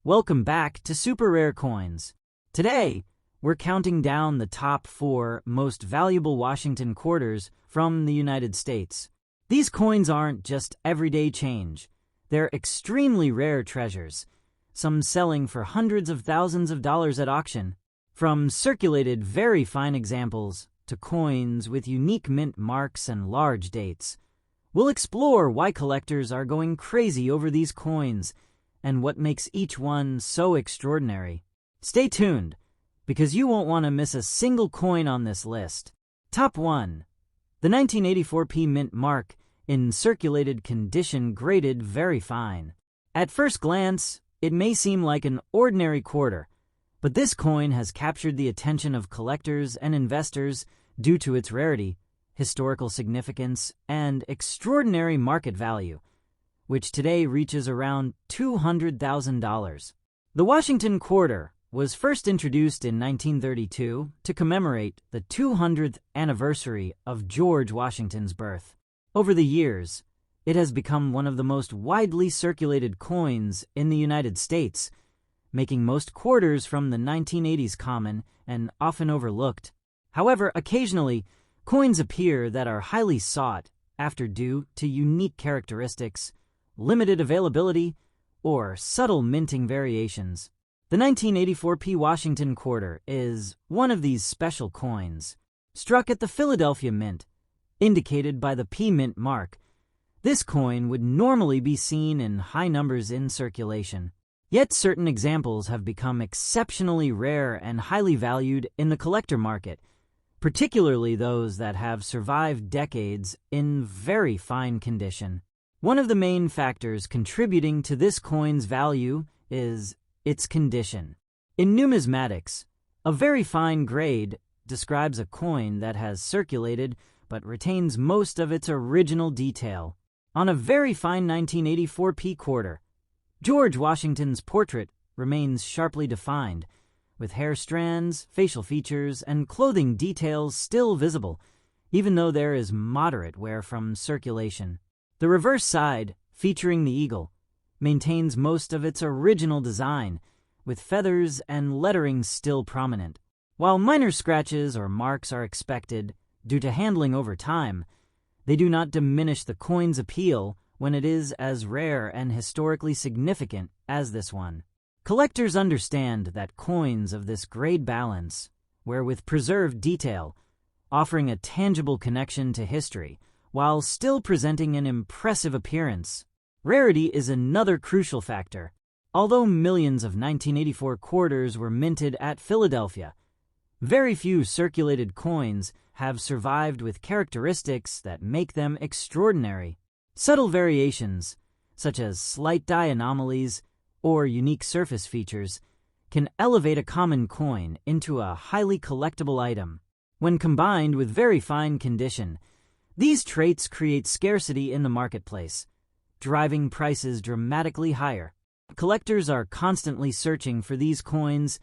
Welcome back to Super Rare Coins. Today, we're counting down the top 4 most valuable Washington quarters from the United States. These coins aren't just everyday change. They're extremely rare treasures, some selling for hundreds of thousands of dollars at auction. From circulated very fine examples to coins with unique mint marks and large dates, we'll explore why collectors are going crazy over these coins and what makes each one so extraordinary. Stay tuned, because you won't want to miss a single coin on this list. Top 1. The 1984 P mint mark in circulated condition, graded very fine. At first glance, it may seem like an ordinary quarter, but this coin has captured the attention of collectors and investors due to its rarity, historical significance, and extraordinary market value, which today reaches around $200,000. The Washington quarter was first introduced in 1932 to commemorate the 200th anniversary of George Washington's birth. Over the years, it has become one of the most widely circulated coins in the United States, making most quarters from the 1980s common and often overlooked. However, occasionally, coins appear that are highly sought after due to unique characteristics, limited availability, or subtle minting variations. The 1984 P Washington quarter is one of these special coins, struck at the Philadelphia Mint, indicated by the P mint mark. This coin would normally be seen in high numbers in circulation. Yet certain examples have become exceptionally rare and highly valued in the collector market, particularly those that have survived decades in very fine condition. One of the main factors contributing to this coin's value is its condition. In numismatics, a very fine grade describes a coin that has circulated but retains most of its original detail. On a very fine 1984 P quarter, George Washington's portrait remains sharply defined, with hair strands, facial features, and clothing details still visible, even though there is moderate wear from circulation. The reverse side, featuring the eagle, maintains most of its original design, with feathers and lettering still prominent. While minor scratches or marks are expected due to handling over time, they do not diminish the coin's appeal when it is as rare and historically significant as this one. Collectors understand that coins of this grade balance, where with preserved detail, offering a tangible connection to history, while still presenting an impressive appearance. Rarity is another crucial factor. Although millions of 1984 quarters were minted at Philadelphia, very few circulated coins have survived with characteristics that make them extraordinary. Subtle variations, such as slight die anomalies or unique surface features, can elevate a common coin into a highly collectible item. When combined with very fine condition, these traits create scarcity in the marketplace, driving prices dramatically higher. Collectors are constantly searching for these coins,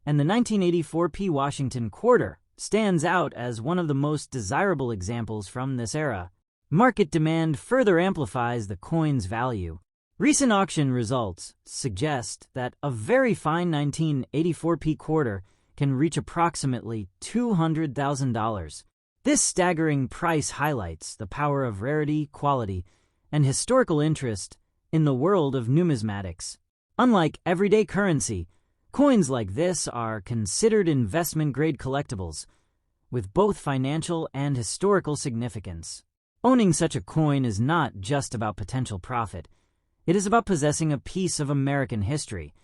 and the 1984 P Washington quarter stands out as one of the most desirable examples from this era. Market demand further amplifies the coin's value. Recent auction results suggest that a very fine 1984 P quarter can reach approximately $200,000. This staggering price highlights the power of rarity, quality, and historical interest in the world of numismatics. Unlike everyday currency, coins like this are considered investment-grade collectibles, with both financial and historical significance. Owning such a coin is not just about potential profit. It is about possessing a piece of American history,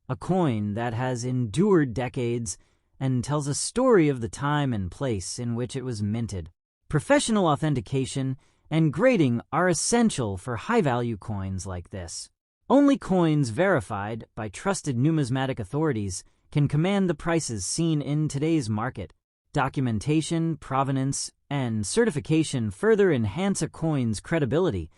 a coin that has endured decades and tells a story of the time and place in which it was minted. Professional authentication and grading are essential for high-value coins like this. Only coins verified by trusted numismatic authorities can command the prices seen in today's market. Documentation, provenance, and certification further enhance a coin's credibility,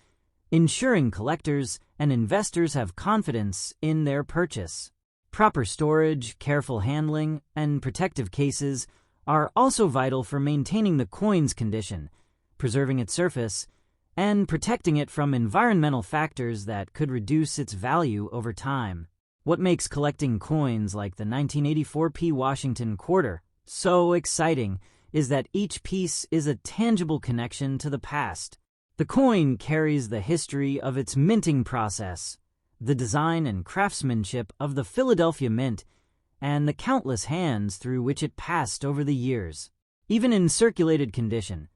ensuring collectors and investors have confidence in their purchase. Proper storage, careful handling, and protective cases are also vital for maintaining the coin's condition, preserving its surface, and protecting it from environmental factors that could reduce its value over time. What makes collecting coins like the 1984p Washington quarter so exciting is that each piece is a tangible connection to the past. The coin carries the history of its minting process, the design and craftsmanship of the Philadelphia Mint, and the countless hands through which it passed over the years. Even in circulated condition,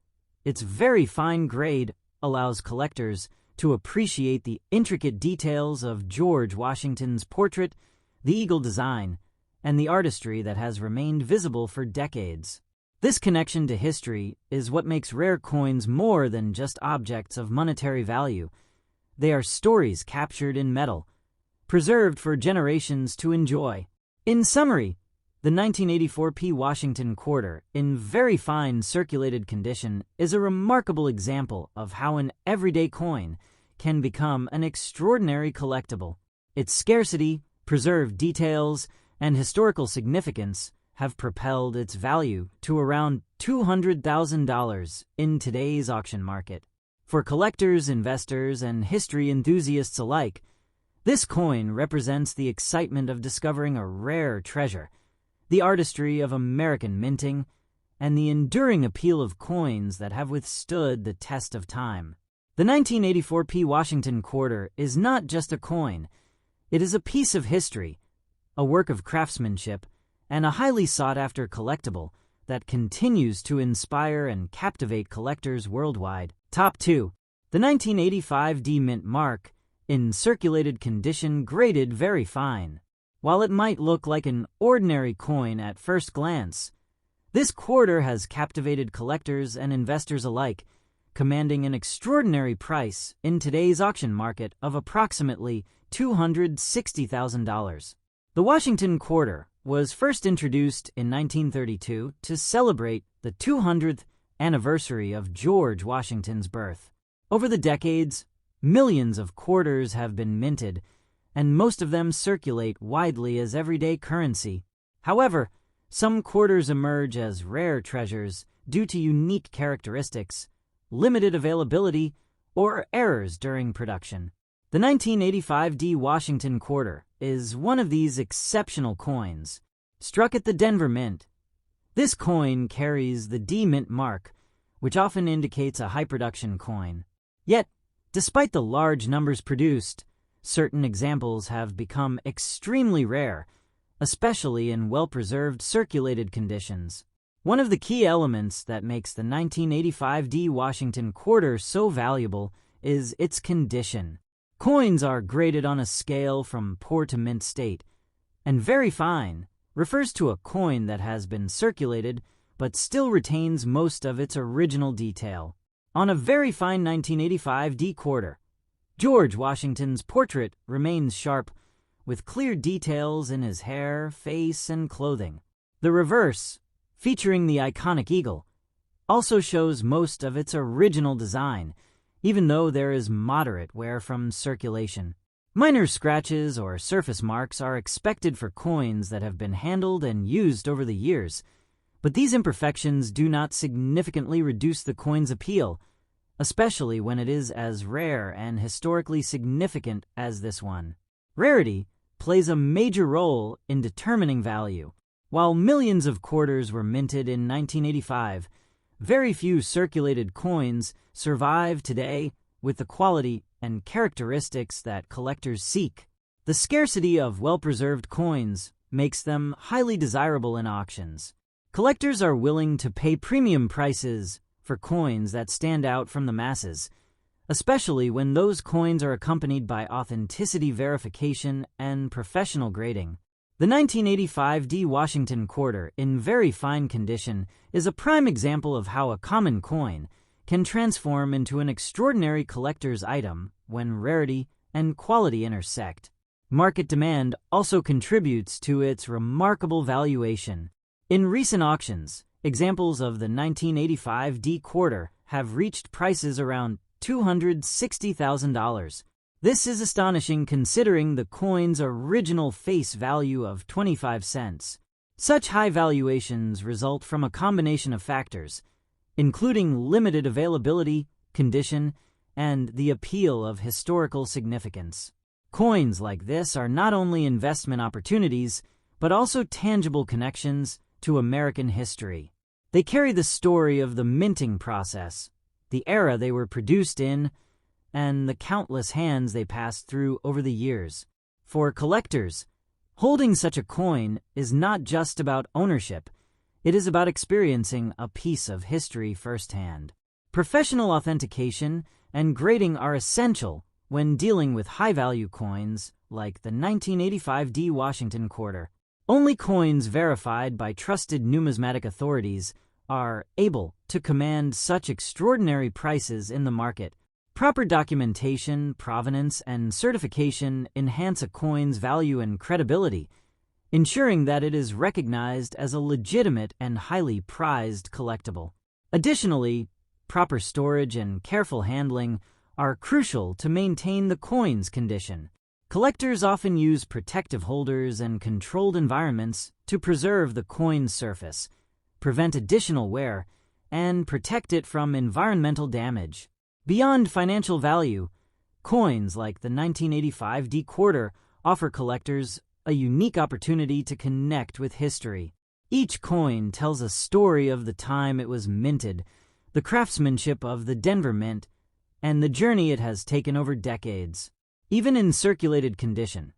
its very fine grade allows collectors to appreciate the intricate details of George Washington's portrait, the eagle design, and the artistry that has remained visible for decades. This connection to history is what makes rare coins more than just objects of monetary value. They are stories captured in metal, preserved for generations to enjoy. In summary, the 1984p Washington quarter, in very fine circulated condition, is a remarkable example of how an everyday coin can become an extraordinary collectible. Its scarcity, preserved details, and historical significance have propelled its value to around $200,000 in today's auction market. For collectors, investors, and history enthusiasts alike, this coin represents the excitement of discovering a rare treasure, the artistry of American minting, and the enduring appeal of coins that have withstood the test of time. The 1984p Washington quarter is not just a coin. It is a piece of history, a work of craftsmanship, and a highly sought-after collectible that continues to inspire and captivate collectors worldwide. Top 2. The 1985D Mint Mark, in circulated condition, graded very fine. While it might look like an ordinary coin at first glance, this quarter has captivated collectors and investors alike, commanding an extraordinary price in today's auction market of approximately $260,000. The Washington quarter was first introduced in 1932 to celebrate the 200th anniversary of George Washington's birth. Over the decades, millions of quarters have been minted, and most of them circulate widely as everyday currency. However, some quarters emerge as rare treasures due to unique characteristics, limited availability, or errors during production. The 1985D Washington quarter is one of these exceptional coins. Struck at the Denver Mint, this coin carries the D Mint mark, which often indicates a high-production coin. Yet, despite the large numbers produced, certain examples have become extremely rare, especially in well-preserved circulated conditions. One of the key elements that makes the 1985D Washington quarter so valuable is its condition. Coins are graded on a scale from poor to mint state, and very fine refers to a coin that has been circulated but still retains most of its original detail. On a very fine 1985D quarter, George Washington's portrait remains sharp, with clear details in his hair, face, and clothing. The reverse, featuring the iconic eagle, also shows most of its original design, even though there is moderate wear from circulation. Minor scratches or surface marks are expected for coins that have been handled and used over the years, but these imperfections do not significantly reduce the coin's appeal, especially when it is as rare and historically significant as this one. Rarity plays a major role in determining value. While millions of quarters were minted in 1985, very few circulated coins survive today with the quality and characteristics that collectors seek. The scarcity of well-preserved coins makes them highly desirable in auctions. Collectors are willing to pay premium prices for coins that stand out from the masses, especially when those coins are accompanied by authenticity verification and professional grading. The 1985D Washington quarter, in very fine condition, is a prime example of how a common coin can transform into an extraordinary collector's item when rarity and quality intersect. Market demand also contributes to its remarkable valuation. In recent auctions, examples of the 1985D quarter have reached prices around $260,000. This is astonishing considering the coin's original face value of 25 cents. Such high valuations result from a combination of factors, including limited availability, condition, and the appeal of historical significance. Coins like this are not only investment opportunities, but also tangible connections to American history. They carry the story of the minting process, the era they were produced in, and the countless hands they passed through over the years. For collectors, holding such a coin is not just about ownership, it is about experiencing a piece of history firsthand. Professional authentication and grading are essential when dealing with high-value coins like the 1985 D Washington Quarter. Only coins verified by trusted numismatic authorities are able to command such extraordinary prices in the market. Proper documentation, provenance, and certification enhance a coin's value and credibility, ensuring that it is recognized as a legitimate and highly prized collectible. Additionally, proper storage and careful handling are crucial to maintain the coin's condition. Collectors often use protective holders and controlled environments to preserve the coin's surface, prevent additional wear, and protect it from environmental damage. Beyond financial value, coins like the 1985 D Quarter offer collectors a unique opportunity to connect with history. Each coin tells a story of the time it was minted, the craftsmanship of the Denver Mint, and the journey it has taken over decades. Even in circulated condition,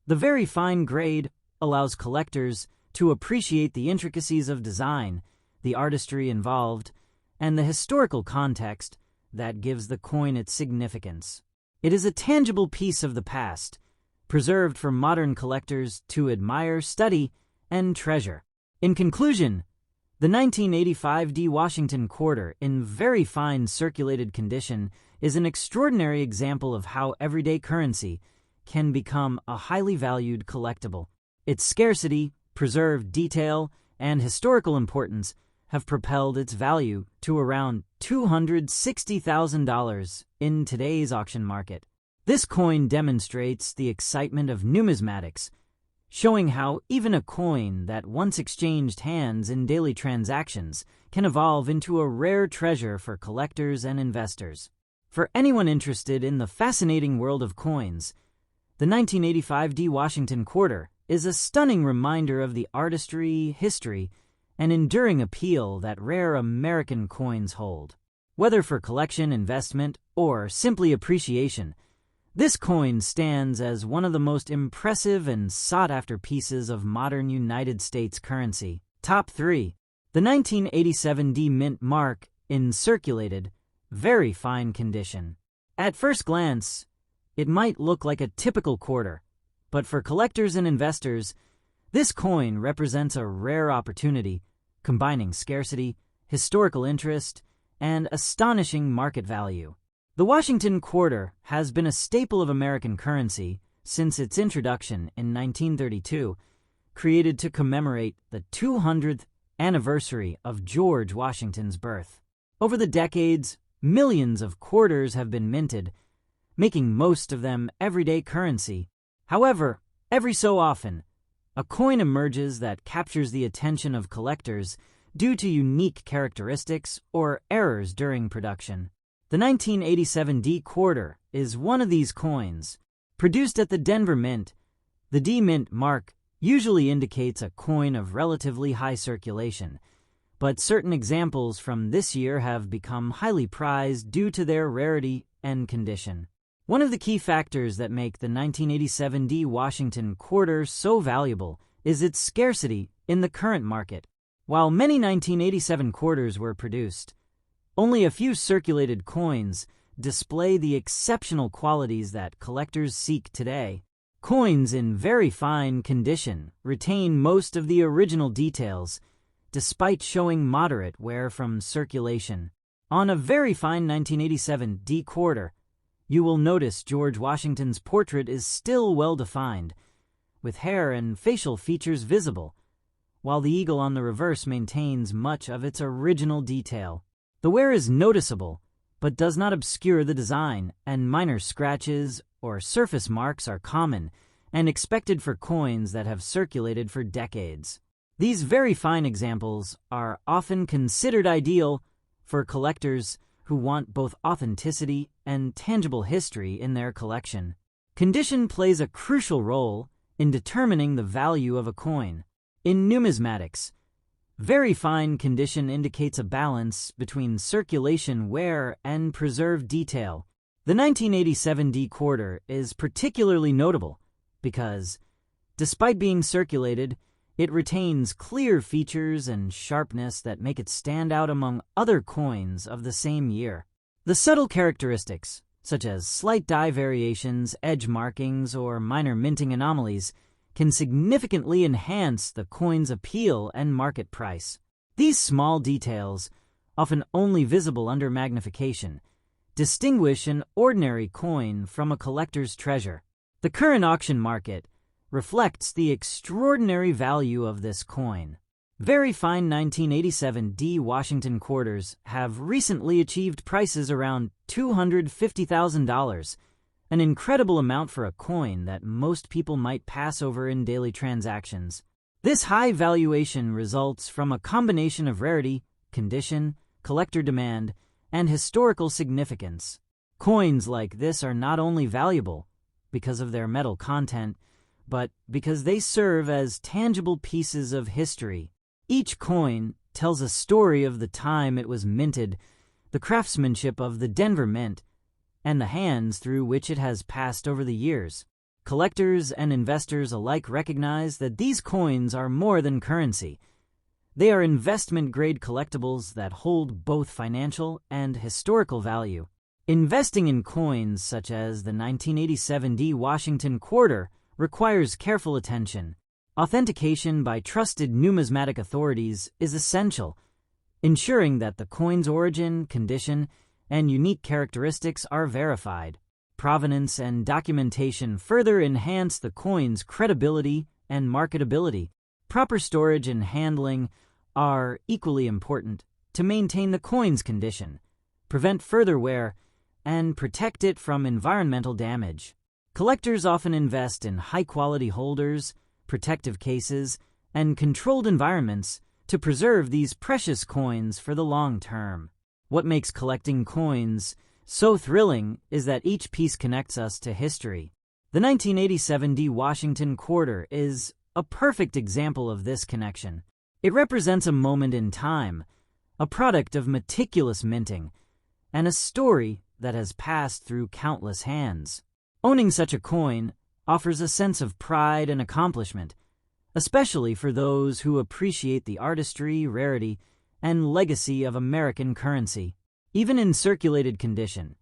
the very fine grade allows collectors to appreciate the intricacies of design, the artistry involved, and the historical context that gives the coin its significance. It is a tangible piece of the past, preserved for modern collectors to admire, study, and treasure. In conclusion, the 1985 D Washington Quarter, in very fine circulated condition, is an extraordinary example of how everyday currency can become a highly valued collectible. Its scarcity, preserved detail, and historical importance have propelled its value to around $260,000 in today's auction market. This coin demonstrates the excitement of numismatics, showing how even a coin that once exchanged hands in daily transactions can evolve into a rare treasure for collectors and investors. For anyone interested in the fascinating world of coins, the 1985 D Washington Quarter is a stunning reminder of the artistry, history, and enduring appeal that rare American coins hold. Whether for collection, investment, or simply appreciation, this coin stands as one of the most impressive and sought-after pieces of modern United States currency. Top 3. The 1987 D Mint mark in circulated, very fine condition. At first glance, it might look like a typical quarter, but for collectors and investors, this coin represents a rare opportunity, combining scarcity, historical interest, and astonishing market value. The Washington Quarter has been a staple of American currency since its introduction in 1932, created to commemorate the 200th anniversary of George Washington's birth. Over the decades, millions of quarters have been minted, making most of them everyday currency. However, every so often, a coin emerges that captures the attention of collectors due to unique characteristics or errors during production. The 1987 D Quarter is one of these coins. Produced at the Denver Mint, the D Mint mark usually indicates a coin of relatively high circulation, but certain examples from this year have become highly prized due to their rarity and condition. One of the key factors that make the 1987 D Washington Quarter so valuable is its scarcity in the current market. While many 1987 quarters were produced, only a few circulated coins display the exceptional qualities that collectors seek today. Coins in very fine condition retain most of the original details, despite showing moderate wear from circulation. On a very fine 1987 D Quarter, you will notice George Washington's portrait is still well defined, with hair and facial features visible, while the eagle on the reverse maintains much of its original detail. The wear is noticeable, but does not obscure the design, and minor scratches or surface marks are common and expected for coins that have circulated for decades. These very fine examples are often considered ideal for collectors who want both authenticity and tangible history in their collection. Condition plays a crucial role in determining the value of a coin. In numismatics, very fine condition indicates a balance between circulation wear and preserved detail. The 1987 D quarter is particularly notable because, despite being circulated, it retains clear features and sharpness that make it stand out among other coins of the same year. The subtle characteristics, such as slight die variations, edge markings, or minor minting anomalies, can significantly enhance the coin's appeal and market price. These small details, often only visible under magnification, distinguish an ordinary coin from a collector's treasure. The current auction market reflects the extraordinary value of this coin. Very fine 1987 D Washington quarters have recently achieved prices around $250,000, an incredible amount for a coin that most people might pass over in daily transactions. This high valuation results from a combination of rarity, condition, collector demand, and historical significance. Coins like this are not only valuable because of their metal content, but because they serve as tangible pieces of history. Each coin tells a story of the time it was minted, the craftsmanship of the Denver Mint, and the hands through which it has passed over the years. Collectors and investors alike recognize that these coins are more than currency. They are investment-grade collectibles that hold both financial and historical value. Investing in coins such as the 1987 D Washington quarter requires careful attention. Authentication by trusted numismatic authorities is essential, ensuring that the coin's origin, condition, and unique characteristics are verified. Provenance and documentation further enhance the coin's credibility and marketability. Proper storage and handling are equally important to maintain the coin's condition, prevent further wear, and protect it from environmental damage. Collectors often invest in high-quality holders, protective cases, and controlled environments to preserve these precious coins for the long term. What makes collecting coins so thrilling is that each piece connects us to history. The 1987 D Washington quarter is a perfect example of this connection. It represents a moment in time, a product of meticulous minting, and a story that has passed through countless hands. Owning such a coin offers a sense of pride and accomplishment, especially for those who appreciate the artistry, rarity, and legacy of American currency. Even in circulated condition,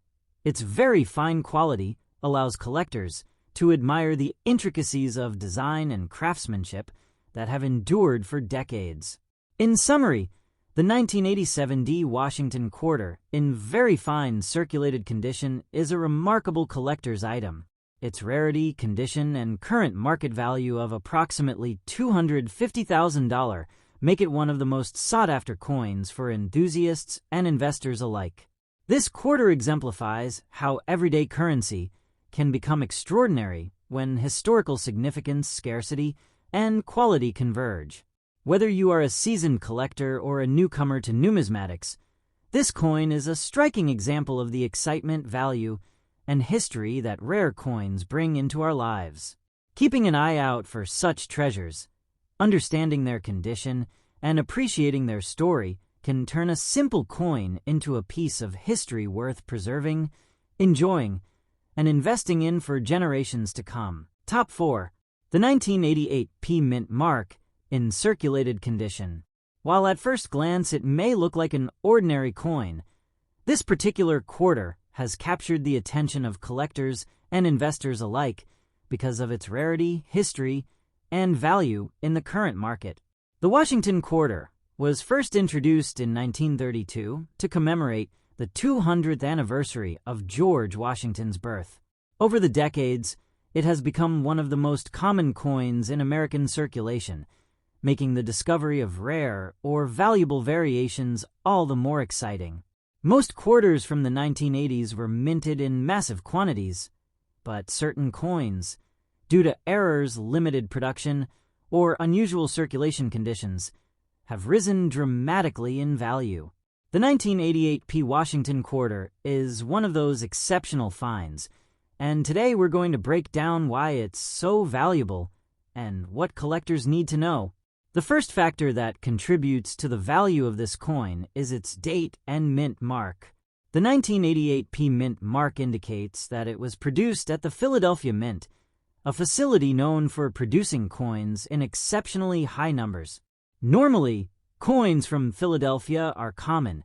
its very fine quality allows collectors to admire the intricacies of design and craftsmanship that have endured for decades. In summary, the 1987 D Washington quarter, in very fine circulated condition, is a remarkable collector's item. Its rarity, condition, and current market value of approximately $250,000 make it one of the most sought-after coins for enthusiasts and investors alike. This quarter exemplifies how everyday currency can become extraordinary when historical significance, scarcity, and quality converge. Whether you are a seasoned collector or a newcomer to numismatics, this coin is a striking example of the excitement, value, and history that rare coins bring into our lives. Keeping an eye out for such treasures, understanding their condition, and appreciating their story can turn a simple coin into a piece of history worth preserving, enjoying, and investing in for generations to come. Top 4. The 1988 P Mint Mark in circulated condition. While at first glance it may look like an ordinary coin, this particular quarter has captured the attention of collectors and investors alike because of its rarity, history, and value in the current market. The Washington quarter was first introduced in 1932 to commemorate the 200th anniversary of George Washington's birth. Over the decades, it has become one of the most common coins in American circulation, making the discovery of rare or valuable variations all the more exciting. Most quarters from the 1980s were minted in massive quantities, but certain coins, due to errors, limited production, or unusual circulation conditions, have risen dramatically in value. The 1988 P Washington quarter is one of those exceptional finds, and today we're going to break down why it's so valuable and what collectors need to know. The first factor that contributes to the value of this coin is its date and mint mark. The 1988 P Mint mark indicates that it was produced at the Philadelphia Mint, a facility known for producing coins in exceptionally high numbers. Normally, coins from Philadelphia are common,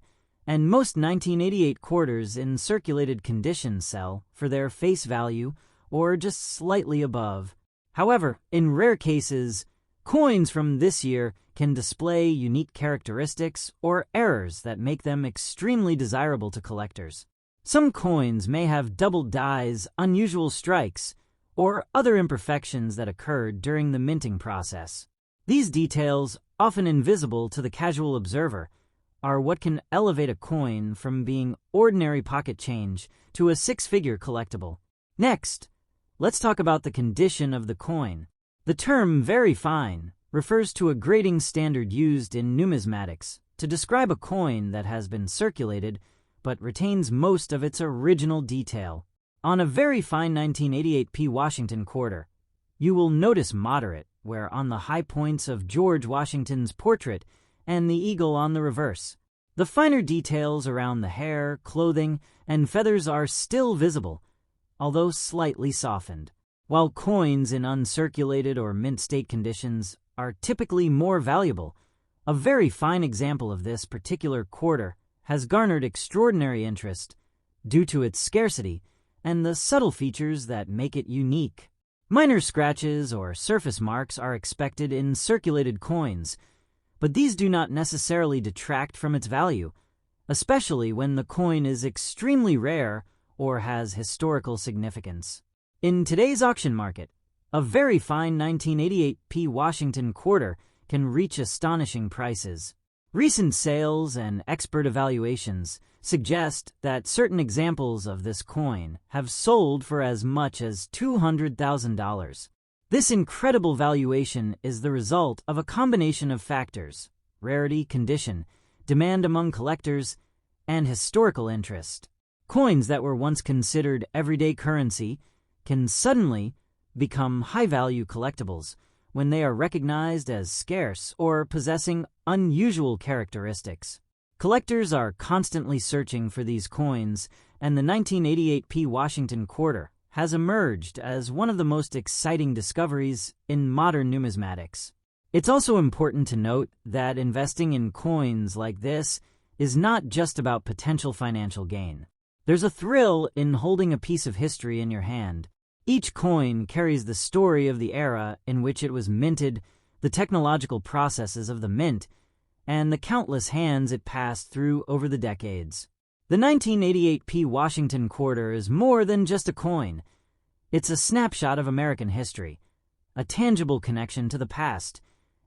and most 1988 quarters in circulated condition sell for their face value or just slightly above. However, in rare cases, coins from this year can display unique characteristics or errors that make them extremely desirable to collectors. Some coins may have double dies, unusual strikes, or other imperfections that occurred during the minting process. These details, often invisible to the casual observer, are what can elevate a coin from being ordinary pocket change to a six-figure collectible. Next, let's talk about the condition of the coin. The term very fine refers to a grading standard used in numismatics to describe a coin that has been circulated but retains most of its original detail. On a very fine 1988 P Washington quarter, you will notice moderate, where on the high points of George Washington's portrait and the eagle on the reverse. The finer details around the hair, clothing, and feathers are still visible, although slightly softened. While coins in uncirculated or mint state conditions are typically more valuable, a very fine example of this particular quarter has garnered extraordinary interest due to its scarcity and the subtle features that make it unique. Minor scratches or surface marks are expected in circulated coins, but these do not necessarily detract from its value, especially when the coin is extremely rare or has historical significance. In today's auction market, a very fine 1988 P Washington quarter can reach astonishing prices. Recent sales and expert evaluations suggest that certain examples of this coin have sold for as much as $200,000. This incredible valuation is the result of a combination of factors: rarity, condition, demand among collectors, and historical interest. Coins that were once considered everyday currency can suddenly become high-value collectibles when they are recognized as scarce or possessing unusual characteristics. Collectors are constantly searching for these coins, and the 1988 P Washington quarter has emerged as one of the most exciting discoveries in modern numismatics. It's also important to note that investing in coins like this is not just about potential financial gain. There's a thrill in holding a piece of history in your hand. Each coin carries the story of the era in which it was minted, the technological processes of the mint, and the countless hands it passed through over the decades. The 1988 P Washington quarter is more than just a coin. It's a snapshot of American history, a tangible connection to the past,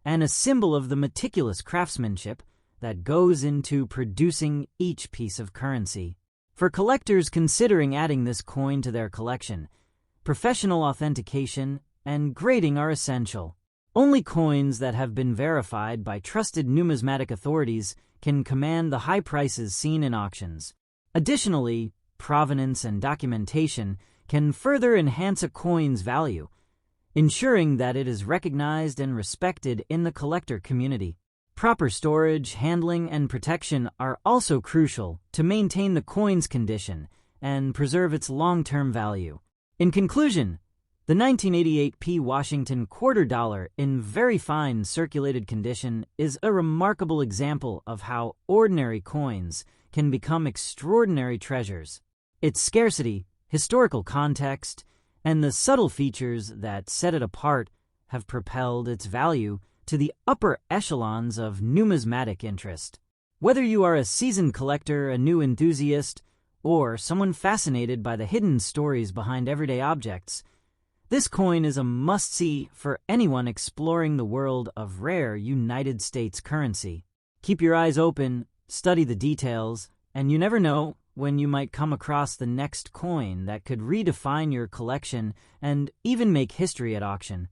and a symbol of the meticulous craftsmanship that goes into producing each piece of currency. For collectors considering adding this coin to their collection, professional authentication and grading are essential. Only coins that have been verified by trusted numismatic authorities can command the high prices seen in auctions. Additionally, provenance and documentation can further enhance a coin's value, ensuring that it is recognized and respected in the collector community. Proper storage, handling, and protection are also crucial to maintain the coin's condition and preserve its long-term value. In conclusion, the 1988 P Washington quarter dollar in very fine circulated condition is a remarkable example of how ordinary coins can become extraordinary treasures. Its scarcity, historical context, and the subtle features that set it apart have propelled its value to the upper echelons of numismatic interest. Whether you are a seasoned collector, a new enthusiast, or someone fascinated by the hidden stories behind everyday objects, this coin is a must-see for anyone exploring the world of rare United States currency. Keep your eyes open, study the details, and you never know when you might come across the next coin that could redefine your collection and even make history at auction.